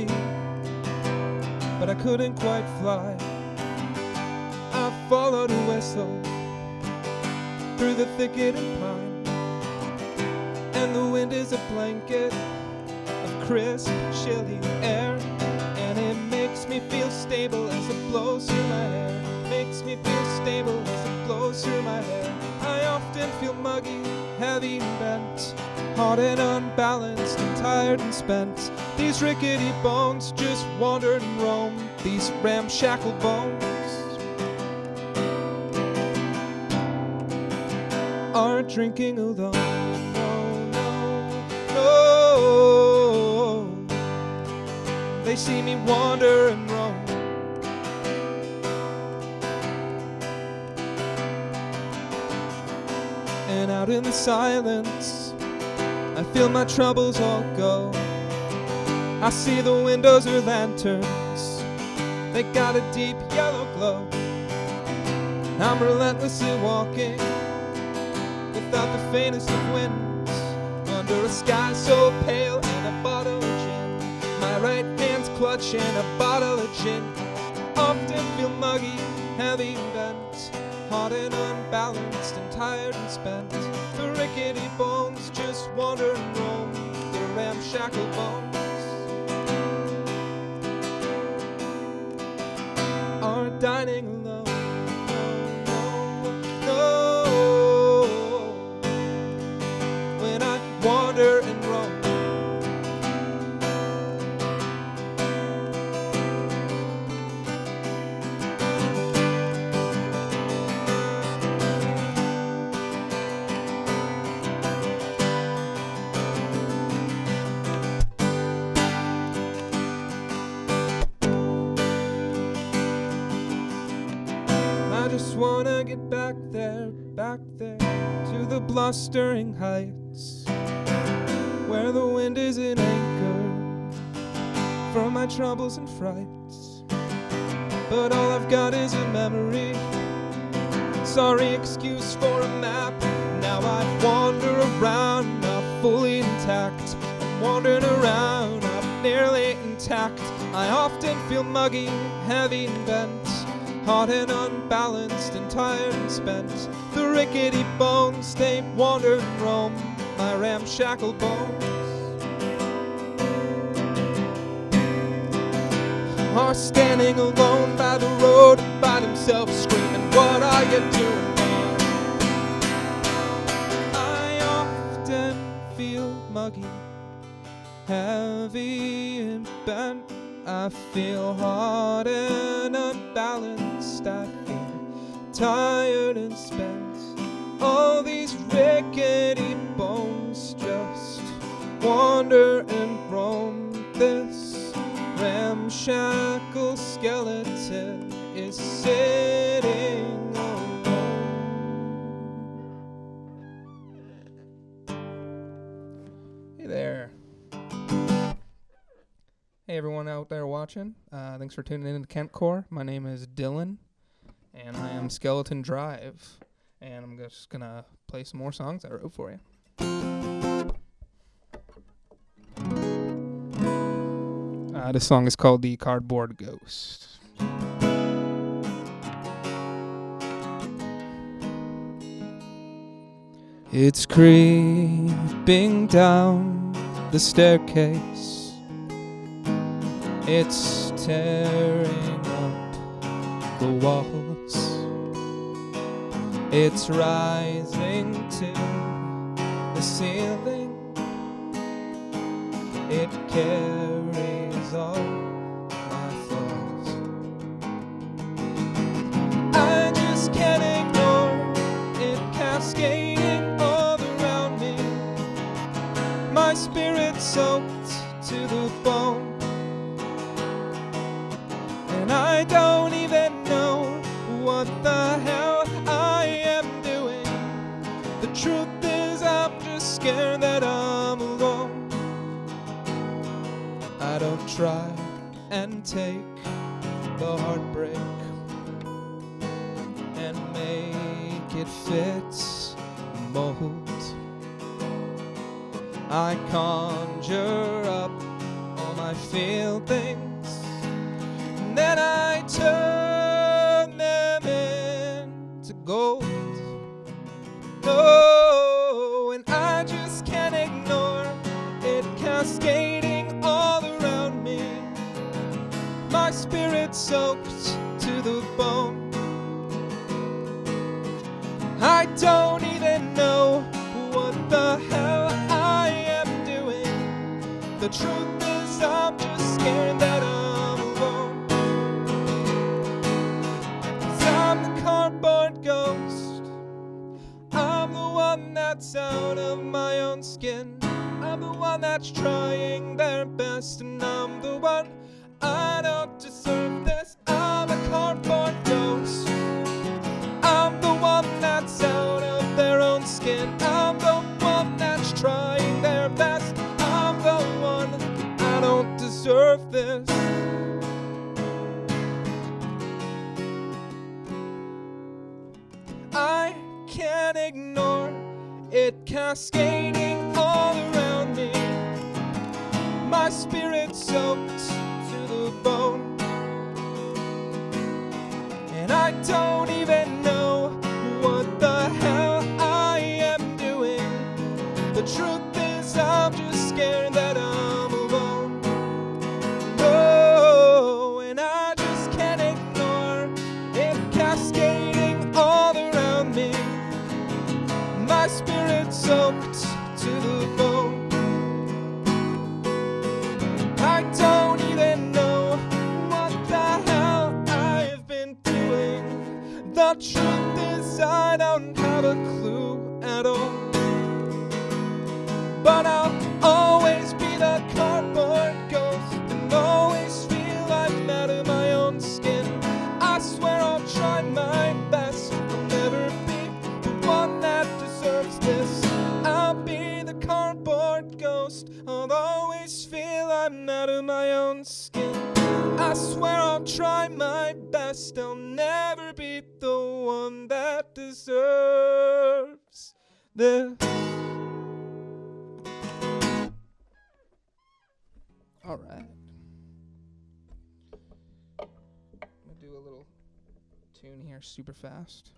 heavy, but I couldn't quite fly. I followed a whistle through the thicket and pine, and the wind is a blanket of crisp, chilly air, and it makes me feel stable as it blows through my hair. Makes me feel stable as it blows through my hair. I often feel muggy, heavy and bent, hot and unbalanced and tired and spent. These rickety bones just wander and roam, these ramshackle bones are drinking alone. No, they see me wander and roam. And out in the silence, I feel my troubles all go. I see the windows are lanterns, they got a deep yellow glow. I'm relentlessly walking without the faintest of winds, under a sky so pale and a bottle of gin. My right hand's clutching a bottle of gin. Often feel muggy, heavy and bent, hot and unbalanced and tired and spent. The rickety bones just wander and roam, the ramshackle bones are dining alone. No, when I wander and roam. I just wanna get back there to the blustering heights, where the wind is an anchor for my troubles and frights. But all I've got is a memory, sorry excuse for a map. Now I wander around, not fully intact. I'm wandering around, not nearly intact. I often feel muggy, heavy and bent, hot and unbalanced and tired and spent. The rickety bones, they wander and roam, my ramshackle bones are standing alone by the road by themselves, screaming, what are you doing, man? I often feel muggy, heavy and bent. I feel hot and unbalanced, I feel tired and spent. All these rickety bones just wander and roam. This ramshackle skeleton is sitting alone. Hey there. Hey everyone out there watching, thanks for tuning in to Kentcore. My name is Dylan, and I am Skeleton Drive, and I'm just gonna play some more songs I wrote for you. This song is called The Cardboard Ghost. It's creeping down the staircase, it's tearing up the walls, it's rising to the ceiling, it carries all my flaws. I just can't ignore it cascading all around me, my spirit soaked to the bone. And I don't even know what the hell I am doing. The truth is I'm just scared that I'm alone. I don't try and take the heartbreak and make it fit mold. I conjure up all my my feelings, and then I turn them into gold. Oh, and I just can't ignore it cascading all around me, my spirit soaked to the bone. I don't even know what the hell I am doing. The truth is I'm just scared that I'm alone. 'Cause I'm the cardboard ghost. I'm the one that's out of my own skin. I'm the one that's trying their best, and I'm the one. I don't deserve this. I'm a cardboard ghost. I'm the one that's out of their own skin. I'm the one that's trying their best. I'm the one. I don't deserve this. I can't ignore it cascading all around me, my spirit soaked to the bone. And I don't even know what the hell I am doing. The truth is I'm just scared that I'm alone. Oh, and I just can't ignore it cascading all around me, my spirit soaked to the bone. I don't even know what the hell I've been doing. The truth is I don't have a clue at all. But I'll always be the cardboard ghost, and always feel I'm out of my own skin. I swear I'll try my best. I'll never be the one that deserves this. I'll be the cardboard ghost. I'll always feel I'm out of my own skin. I swear I'll try my best. I'll never be the one that deserves this. All right. I'm gonna do a little tune here super fast.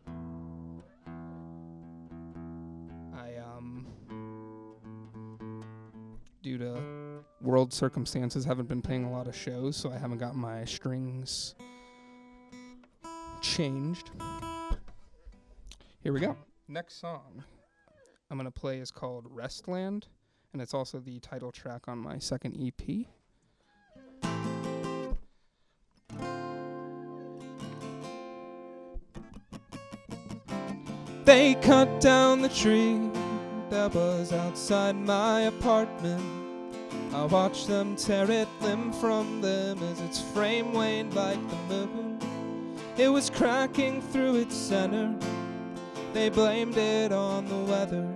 Due to world circumstances, haven't been playing a lot of shows, so I haven't got my strings changed. Here we go. Next song I'm going to play is called Restland, and it's also the title track on my second EP. They cut down the tree that was outside my apartment. I watched them tear it limb from limb as its frame waned like the moon. It was cracking through its center. They blamed it on the weather.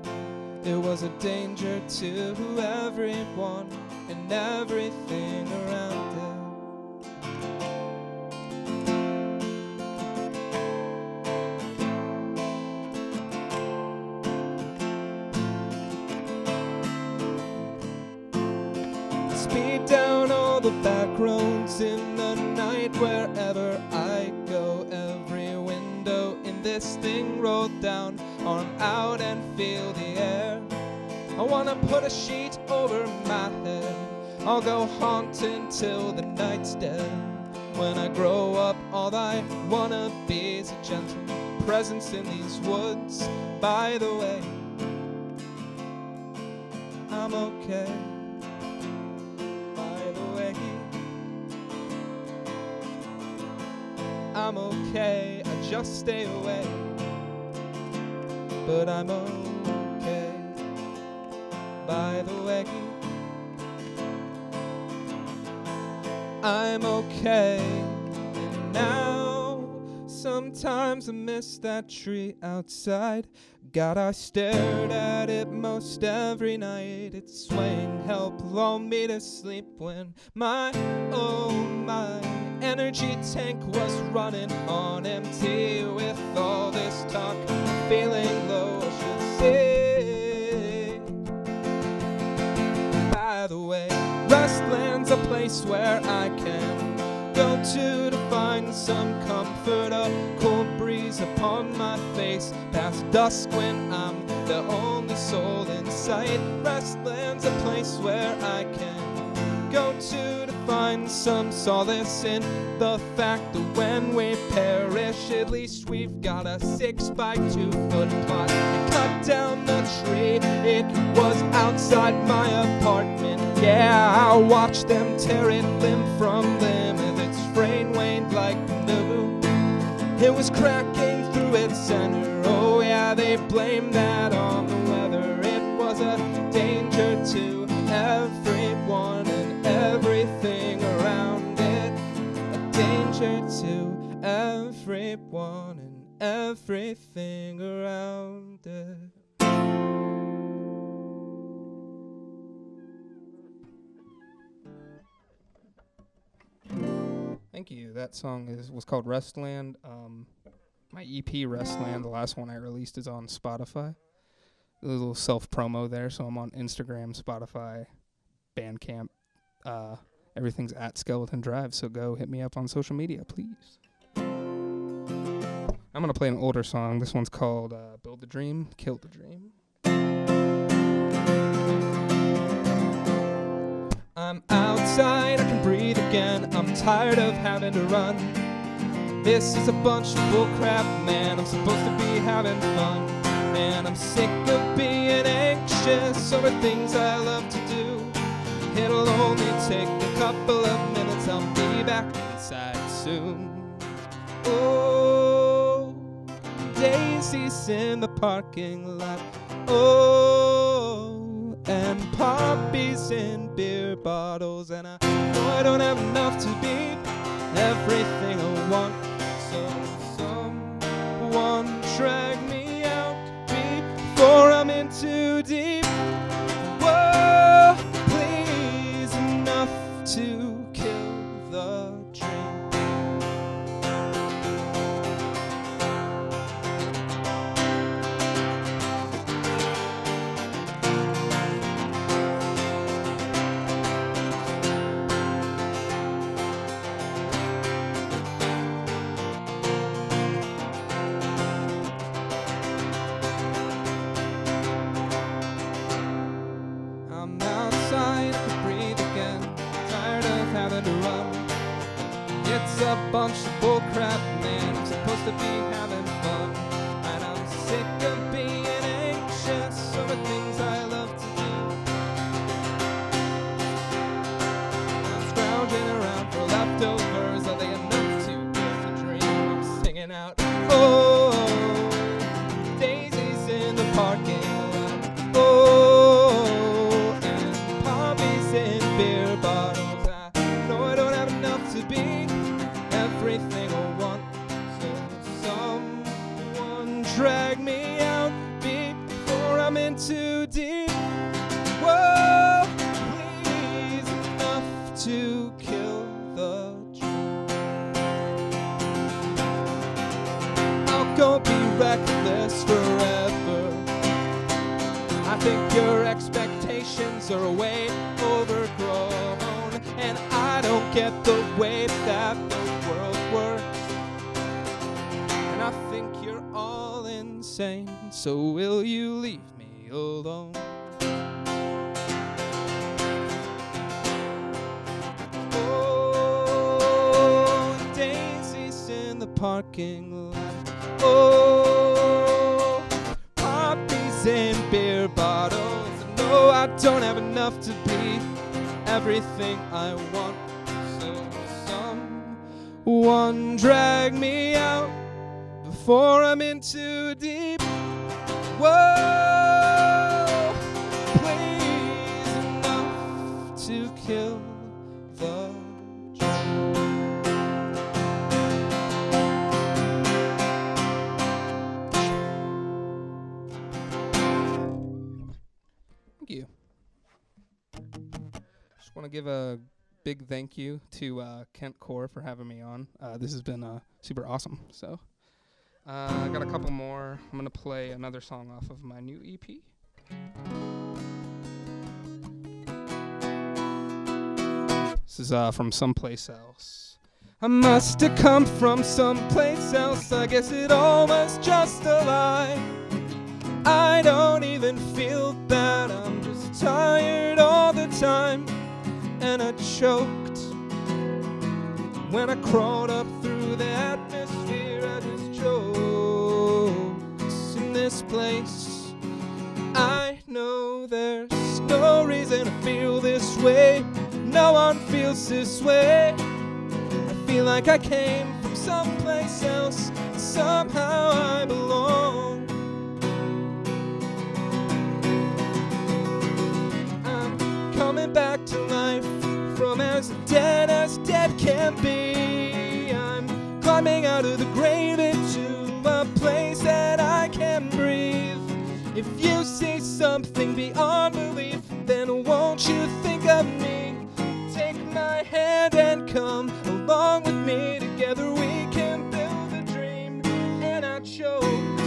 It was a danger to everyone and everything around it. Speed down all the back roads in the night wherever I go. Every window in this thing rolled down. Arm out and feel the air. I wanna put a sheet over my head. I'll go haunting till the night's dead. When I grow up, all I wanna be is a gentle presence in these woods. By the way, I'm okay. I'm okay, I just stay away. But I'm okay, by the way. I'm okay. And now, sometimes I miss that tree outside. God, I stared at it most every night. It's swaying, help lull me to sleep when my energy tank was running on empty. With all this talk, feeling low, I should say. By the way, Restland's a place place where I can go to find some comfort. A cold breeze upon my face, past dusk when I'm the only soul in sight. Restland's a place where I can go to find some solace in the fact that when we perish, at least we've got a 6x2 foot plot. Cut down the tree, it was outside my apartment. Yeah, I watched them tear it limb from limb, and its frame waned like new. It was cracking through its center. Oh yeah, they blamed that on the weather. It was a danger to everyone and everything around it. A danger to everyone and everything around it. Thank you. That song was called Restland. My EP Restland, the last one I released, is on Spotify. A little self-promo there, so I'm on Instagram, Spotify, Bandcamp. Everything's at Skeleton Drive, so go hit me up on social media, please. I'm going to play an older song. This one's called Build the Dream, Kill the Dream. I'm outside, I can breathe again. I'm tired of having to run. This is a bunch of bullcrap, man. I'm supposed to be having fun. Man, I'm sick of being anxious over things I love to do. It'll only take a couple of minutes. I'll be back inside soon. Oh, daisies in the parking lot. Oh, and poppies in beer bottles. And I know I don't have enough to be everything I want. So someone drag me out before I'm in too deep. Whoa, please, enough to kill the dream. I'm outside, I can breathe again. Tired of having to run. It's a bunch of bullcrap, man. I'm supposed to be having fun. And I'm sick of being anxious over things I love to do. I'm scrounging around for leftovers. Are they enough to build a dream? I'm singing out, oh, daisies in the parking lot. Oh, and poppies in beer bottles. I know I don't have enough to be everything I want. So someone drag me out before I'm in too deep. Whoa, please, enough to kill the dream. I'll go be reckless forever. I think your expectations are way overgrown, and I don't get the way that the world works. And I think you're all insane, so will you leave me alone? Oh, daisies in the parking lot. Oh, poppies in beer bottles. No, I don't have enough to be everything I want. So someone drag me out before I'm in too deep. Whoa, please, enough to kill the Thank you. Just want to give a big thank you to kentcore for having me on. This has been super awesome. So I got a couple more. I'm going to play another song off of my new EP. This is from someplace else. I must have come from someplace else. I guess it all was just a lie. I don't even feel bad. I'm just tired all the time. And I choked when I crawled up through the atmosphere. I just choked in this place. I know there's no reason to feel this way. No one feels this way. I feel like I came from someplace else. Somehow I belong. I'm coming back to life from as dead can be. I'm climbing out of the grave into a place that I can breathe. If you see something beyond belief, then won't you think of me? Take my hand and come along with me. Together we can build a dream. And I choked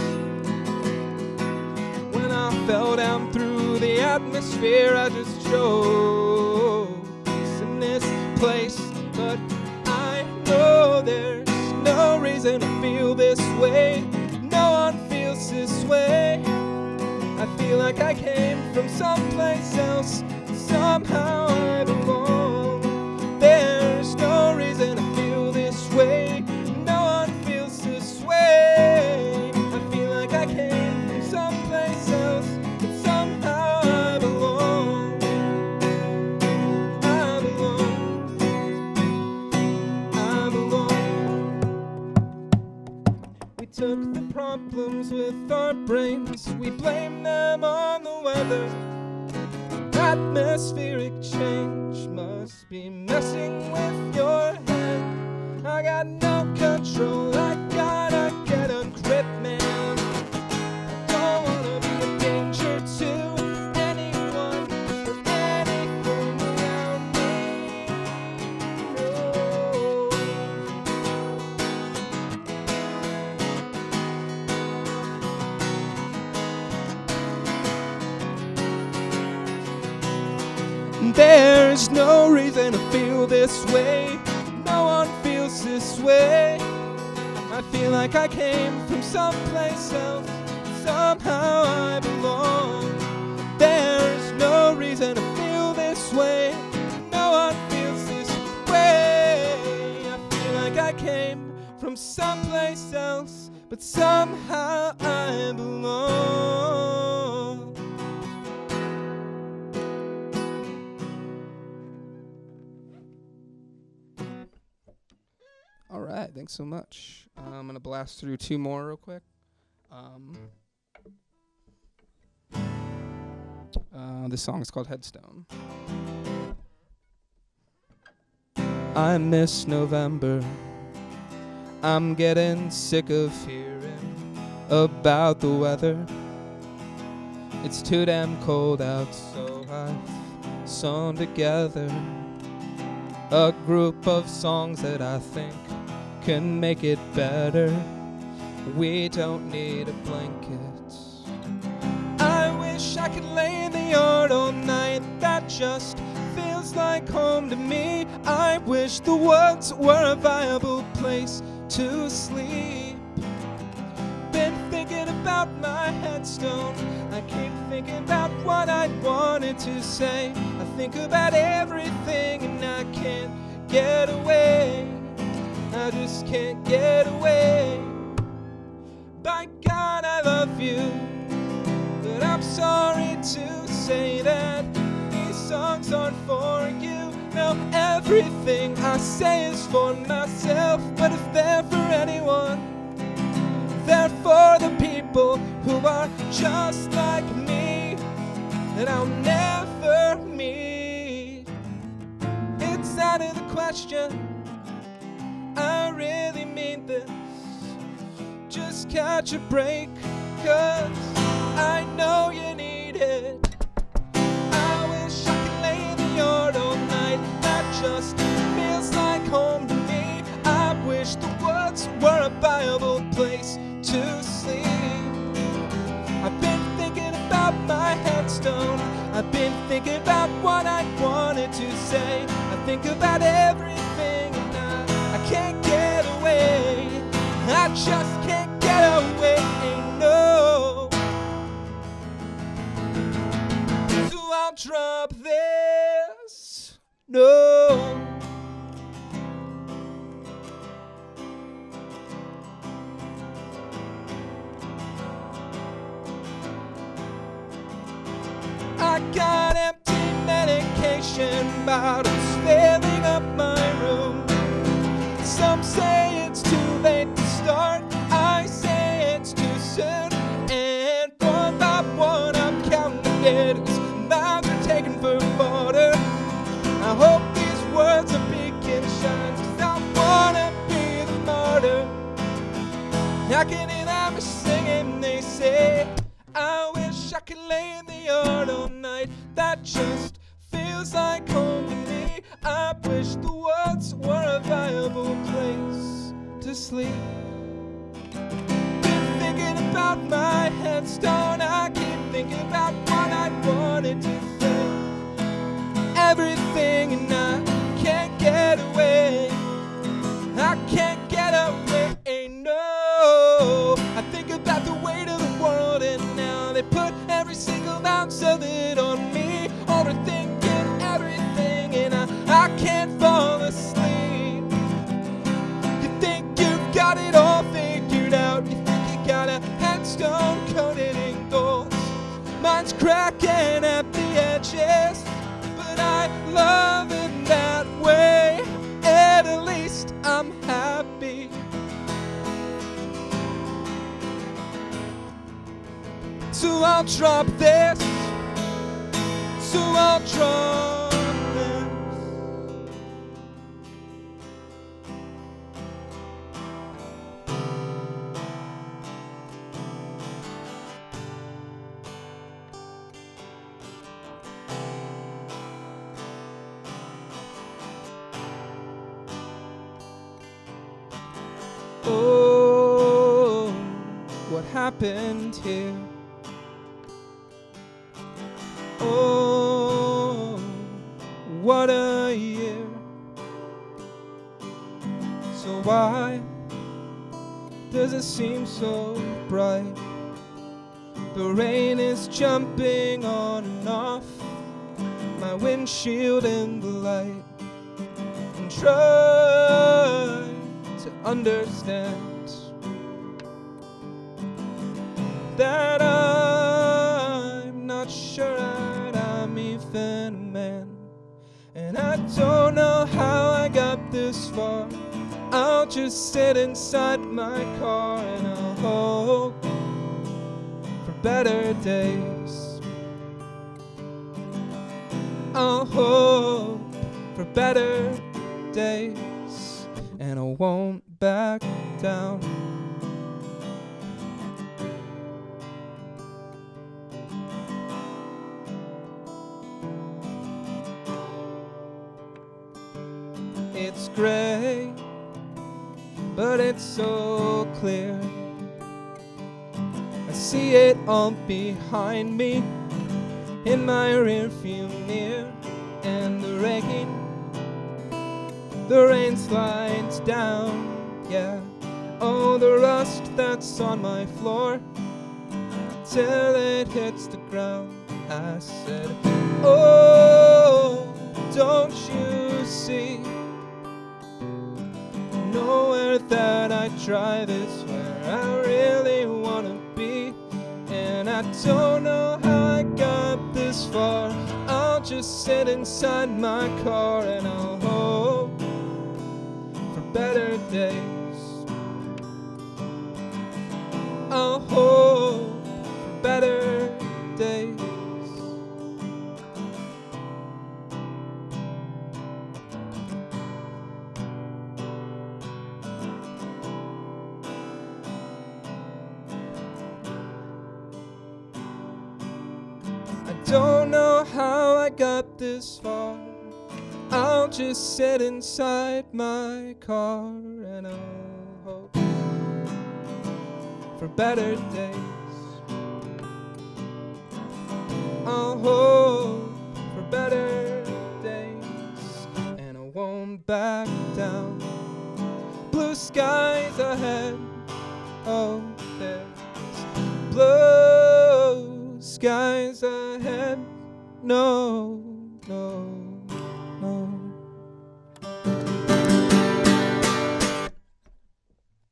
when I fell down through the atmosphere. I just choked in this place. But I know there's no reason to feel this way. No one feels this way. I feel like I came from someplace else. Somehow I belong. There's no reason to feel this way. No one feels this way. I feel like I came from someplace else, but somehow I belong. I belong. I belong. We took the problems with our brains. We blame them on the weather. Atmospheric change must be messing with your head. I got no control. I gotta get a grip, man. Don't wanna be a danger to anyone or anything around me. There's no reason to feel this way. No one feels this way. I feel like I came from someplace else. Somehow I belong. There's no reason to feel this way. No one feels this way. I feel like I came from someplace else, but somehow I belong. All right, thanks so much. I'm going to blast through two more real quick. This song is called Headstone. I miss November. I'm getting sick of hearing about the weather. It's too damn cold out, so I've sewn together a group of songs that I think can make it better. We don't need a blanket. I wish I could lay in the yard all night. That just feels like home to me. I wish the woods were a viable place to sleep. Been thinking about my headstone. I keep thinking about what I wanted to say. I think about everything and I can't get away. I just can't get away. By God, I love you, but I'm sorry to say that these songs aren't for you. No, everything I say is for myself, but if they're for anyone, they're for the people who are just like me, that I'll never meet. It's out of the question. I really mean this. Just catch a break, 'cause I know you need it. I wish I could lay in the yard all night. That just feels like home to me. I wish the woods were a viable place to sleep. I've been thinking about my headstone. I've been thinking about what I wanted to say. I think about everything and I can't get away. I just can't get away, no. So I'll drop this, no. I got empty medication bottles filling up my room. Some say it's too late to start, I say it's too soon. And one by one I'm counting it as lives are taken for water. I hope these words are beacon shines, 'cause I wanna be the martyr. I can hear them singing, they say, I wish I could lay in the yard all night. That just feels like home to me. I wish the woods were a viable place to sleep. Been thinking about my headstone. I keep thinking about what I wanted to say. Everything and I can't get away. I can't get away, no. I think about the weight of the world and now they put every single ounce of it on me. Overthinking everything and I can't fall asleep. You think you've got it all figured out. You think you got a headstone coated in gold. Mine's cracking at the edges, but I love it that way. At least I'm happy. So I'll drop this. So I'll drop this. Oh, what happened here? Oh, what a year. So why does it seem so bright? The rain is jumping on and off my windshield in the light. And try to understand that I'm not sure I'm even a man. And I don't know how I got this far. I'll just sit inside my car and I'll hope for better days. I'll hope for better days, and I won't back down. It's gray, but it's so clear. I see it all behind me in my rearview mirror. And the rain slides down, yeah. Oh, the rust that's on my floor till it hits the ground. I said, oh, don't you see? Nowhere that I drive is where I really wanna be. And I don't know how I got this far. I'll just sit inside my car and I'll hope for better days. I'll hope for better days. Don't know how I got this far. I'll just sit inside my car and I'll hope for better days. I'll hope for better days, and I back down. Blue skies ahead. Oh, there's blue skies ahead. No, no, no.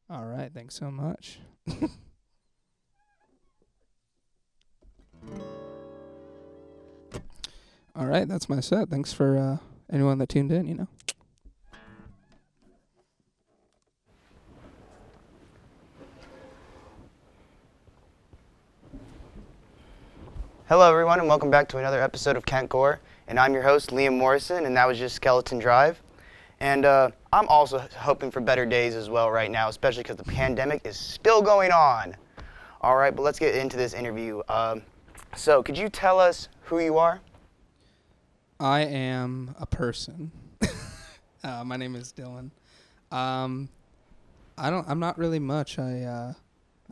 All right, thanks so much. All right, that's my set. Thanks for anyone that tuned in, you know. Hello everyone and welcome back to another episode of Kentcore. And I'm your host, Liam Morrison, and that was just Skeleton Drive. And I'm also hoping for better days as well right now, especially because the pandemic is still going on. All right, but let's get into this interview. So could you tell us who you are? I am a person. My name is Dylan. I'm not really much. I'm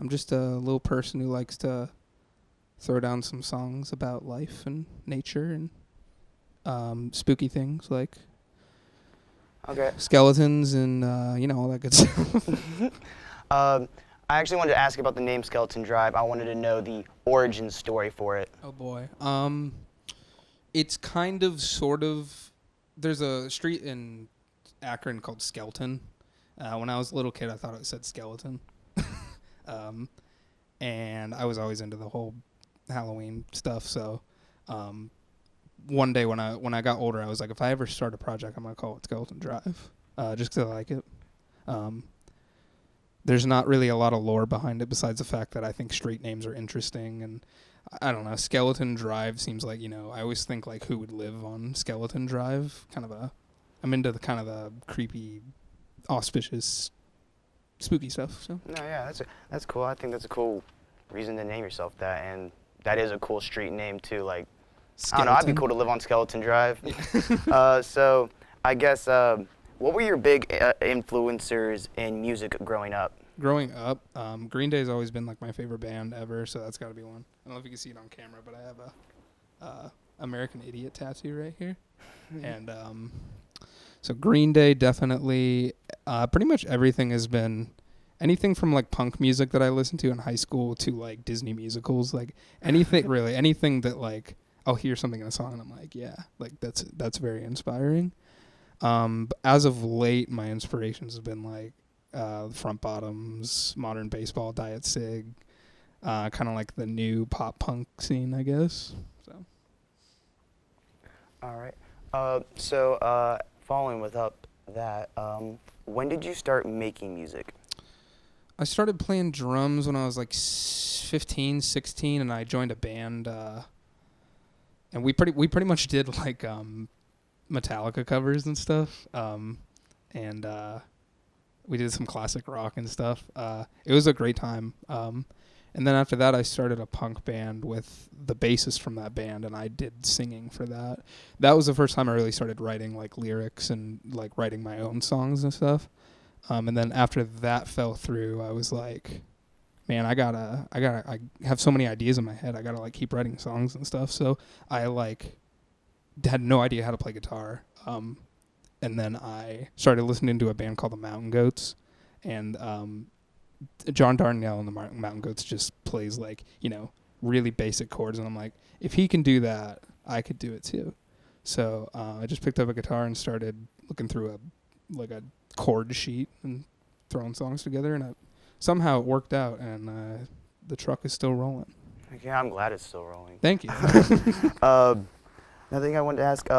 just a little person who likes to throw down some songs about life and nature and spooky things like skeletons and all that good stuff. I actually wanted to ask about the name Skeleton Drive. I wanted to know the origin story for it. Oh boy. It's kind of sort of, there's a street in Akron called Skeleton. When I was a little kid, I thought it said skeleton. And I was always into the whole Halloween stuff. So one day when I got older, I was like, if I ever start a project, I'm going to call it Skeleton Drive, just because I like it. There's not really a lot of lore behind it besides the fact that I think street names are interesting, and I don't know, Skeleton Drive seems like, I always think like who would live on Skeleton Drive, I'm into the kind of the creepy, auspicious, spooky stuff. So No, yeah, that's cool. I think that's a cool reason to name yourself that, and that is a cool street name too. Like, Skeleton. I don't know, I'd be cool to live on Skeleton Drive. So I guess, what were your big influencers in music growing up? Growing up, Green Day's always been like my favorite band ever, so that's got to be one. I don't know if you can see it on camera, but I have a American Idiot tattoo right here. And so Green Day definitely, pretty much everything has been anything from like punk music that I listened to in high school to like Disney musicals, like anything really, anything that like I'll hear something in a song and I'm like, yeah, like that's very inspiring. As of late, my inspirations have been like Front Bottoms, Modern Baseball, Diet Sig, kind of like the new pop punk scene, I guess. So. All right. So following with up that, when did you start making music? I started playing drums when I was like 15, 16, and I joined a band. And we pretty much did like Metallica covers and stuff. And we did some classic rock and stuff. It was a great time. And then after that, I started a punk band with the bassist from that band, and I did singing for that. That was the first time I really started writing like lyrics and like writing my own songs and stuff. And then after that fell through, I was like, man, I have so many ideas in my head. I gotta like keep writing songs and stuff. So I like had no idea how to play guitar. And then I started listening to a band called the Mountain Goats, and John Darnielle and the Mountain Goats just plays like, really basic chords. And I'm like, if he can do that, I could do it too. So I just picked up a guitar and started looking through a chord sheet and throwing songs together, and somehow it worked out, and the truck is still rolling. Yeah, I'm glad it's still rolling. Thank you. Another thing I wanted to ask,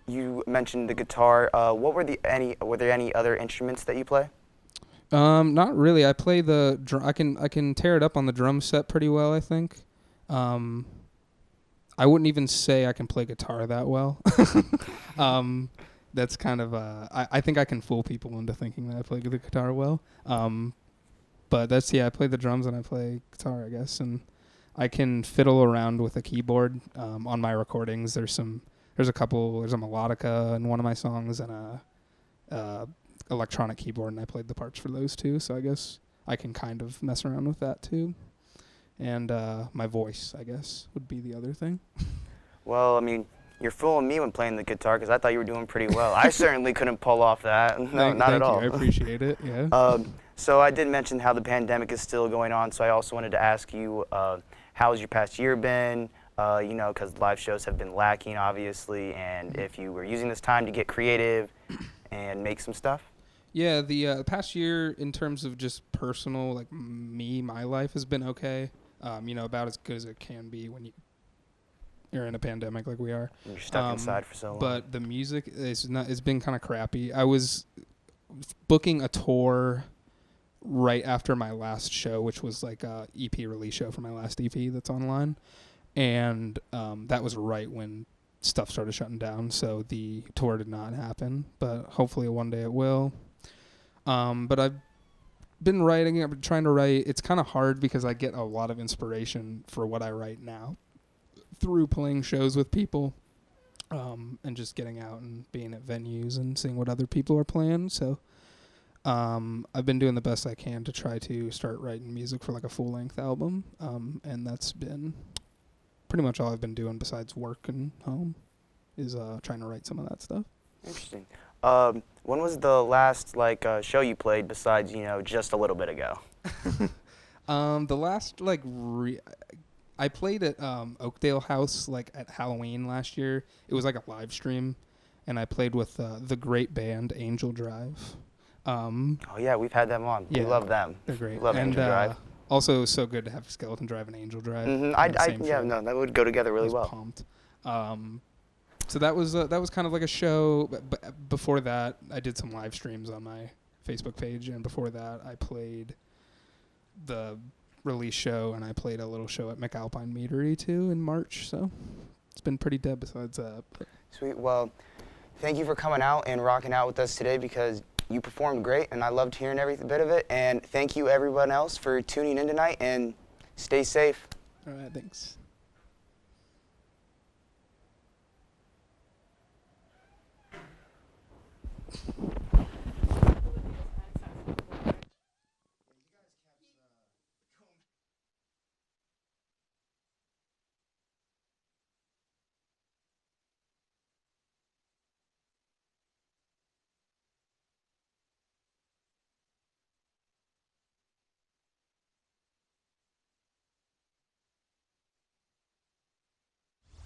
you mentioned the guitar. Were there any other instruments that you play? Not really. I play the I can tear it up on the drum set pretty well, I think. I wouldn't even say I can play guitar that well. That's kind of I think I can fool people into thinking that I play the guitar well. But I play the drums and I play guitar, I guess, and I can fiddle around with a keyboard. On my recordings, there's a melodica in one of my songs and a electronic keyboard, and I played the parts for those too. So I guess I can kind of mess around with that too. And my voice, I guess, would be the other thing. Well, I mean, You're fooling me when playing the guitar because I thought you were doing pretty well. I certainly couldn't pull off that. No, not at all. Thank you. I appreciate it. Yeah. So I did mention how the pandemic is still going on, so I also wanted to ask you, how's your past year been? You know, because live shows have been lacking, obviously, and if you were using this time to get creative and make some stuff? Yeah, the past year in terms of just personal, like my life has been okay. You know, about as good as it can be when you're in a pandemic like we are. You're stuck inside for so long. But the music is not. It's been kind of crappy. I was booking a tour right after my last show, which was like a EP release show for my last EP that's online, and that was right when stuff started shutting down. So the tour did not happen, but hopefully one day it will. But I've been writing. I've been trying to write. It's kind of hard because I get a lot of inspiration for what I write now through playing shows with people, and just getting out and being at venues and seeing what other people are playing. So I've been doing the best I can to try to start writing music for like a full-length album, and that's been pretty much all I've been doing besides work and home is trying to write some of that stuff. Interesting. When was the last show you played besides, you know, just a little bit ago? The last I played at Oakdale House like at Halloween last year. It was like a live stream, and I played with the great band Angel Drive. Oh yeah, we've had them on. Yeah, we love them. They're great. We love Angel Drive. Also, so good to have Skeleton Drive and Angel Drive. Mm-hmm. No, that would go together really well. Pumped. So that was kind of like a show. But before that, I did some live streams on my Facebook page, and before that, I played the release show, and I played a little show at McAlpine Meadery too in March. So it's been pretty dead besides that. Sweet. Well, thank you for coming out and rocking out with us today because you performed great, and I loved hearing every bit of it. And thank you, everyone else, for tuning in tonight, and stay safe. All right, thanks.